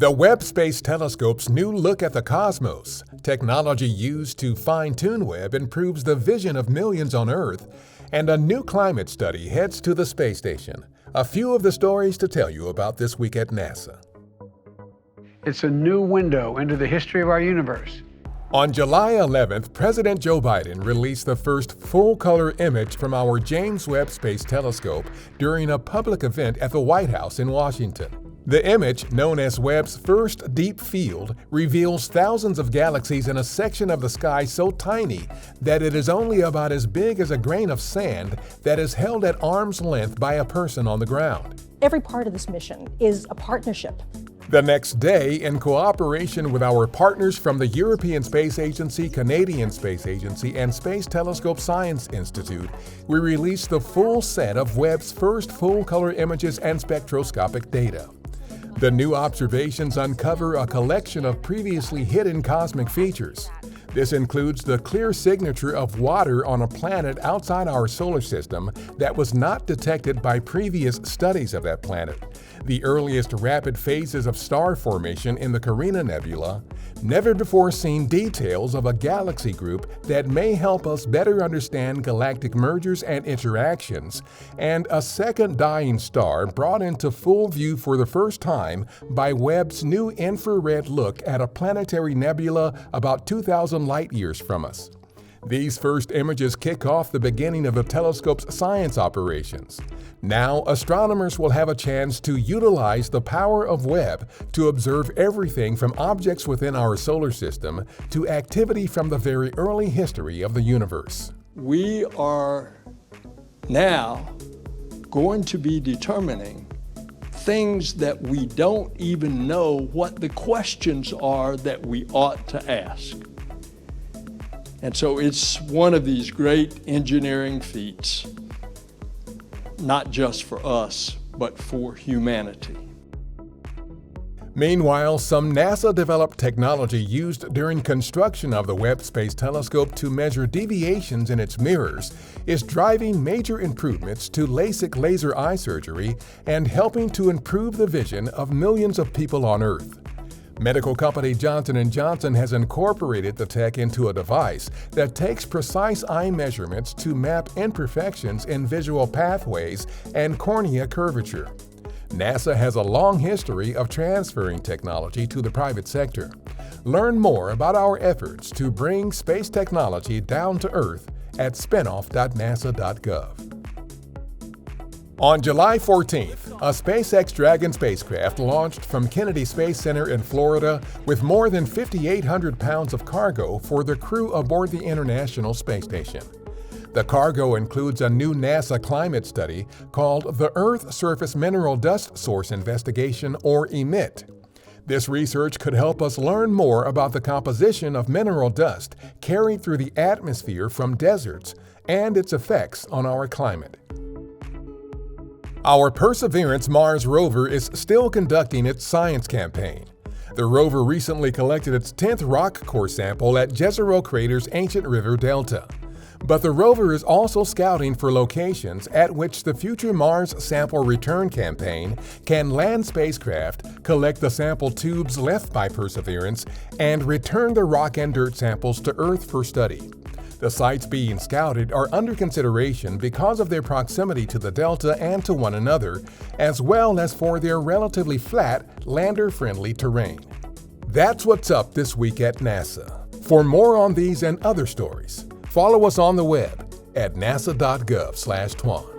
The Webb Space Telescope's new look at the cosmos, technology used to fine-tune Webb, improves the vision of millions on Earth, and a new climate study heads to the space station. A few of the stories to tell you about this week at NASA. It's a new window into the history of our universe. On July 11th, President Joe Biden released the first full-color image from our James Webb Space Telescope during a public event at the White House in Washington. The image, known as Webb's first deep field, reveals thousands of galaxies in a section of the sky so tiny that it is only about as big as a grain of sand that is held at arm's length by a person on the ground. Every part of this mission is a partnership. The next day, in cooperation with our partners from the European Space Agency, Canadian Space Agency, and Space Telescope Science Institute, we released the full set of Webb's first full-color images and spectroscopic data. The new observations uncover a collection of previously hidden cosmic features. This includes the clear signature of water on a planet outside our solar system that was not detected by previous studies of that planet, the earliest rapid phases of star formation in the Carina Nebula, never-before-seen details of a galaxy group that may help us better understand galactic mergers and interactions, and a second dying star brought into full view for the first time by Webb's new infrared look at a planetary nebula about 2,000 light-years from us. These first images kick off the beginning of the telescope's science operations. Now, astronomers will have a chance to utilize the power of Webb to observe everything from objects within our solar system to activity from the very early history of the universe. We are now going to be determining things that we don't even know what the questions are that we ought to ask. And so it's one of these great engineering feats, not just for us, but for humanity. Meanwhile, some NASA-developed technology used during construction of the Webb Space Telescope to measure deviations in its mirrors is driving major improvements to LASIK laser eye surgery and helping to improve the vision of millions of people on Earth. Medical company Johnson & Johnson has incorporated the tech into a device that takes precise eye measurements to map imperfections in visual pathways and cornea curvature. NASA has a long history of transferring technology to the private sector. Learn more about our efforts to bring space technology down to Earth at spinoff.nasa.gov. On July 14th, a SpaceX Dragon spacecraft launched from Kennedy Space Center in Florida with more than 5,800 pounds of cargo for the crew aboard the International Space Station. The cargo includes a new NASA climate study called the Earth Surface Mineral Dust Source Investigation, or EMIT. This research could help us learn more about the composition of mineral dust carried through the atmosphere from deserts and its effects on our climate. Our Perseverance Mars rover is still conducting its science campaign. The rover recently collected its 10th rock core sample at Jezero Crater's ancient river delta. But the rover is also scouting for locations at which the future Mars Sample Return campaign can land spacecraft, collect the sample tubes left by Perseverance, and return the rock and dirt samples to Earth for study. The sites being scouted are under consideration because of their proximity to the delta and to one another, as well as for their relatively flat, lander-friendly terrain. That's what's up this week at NASA. For more on these and other stories, follow us on the web at nasa.gov/twan.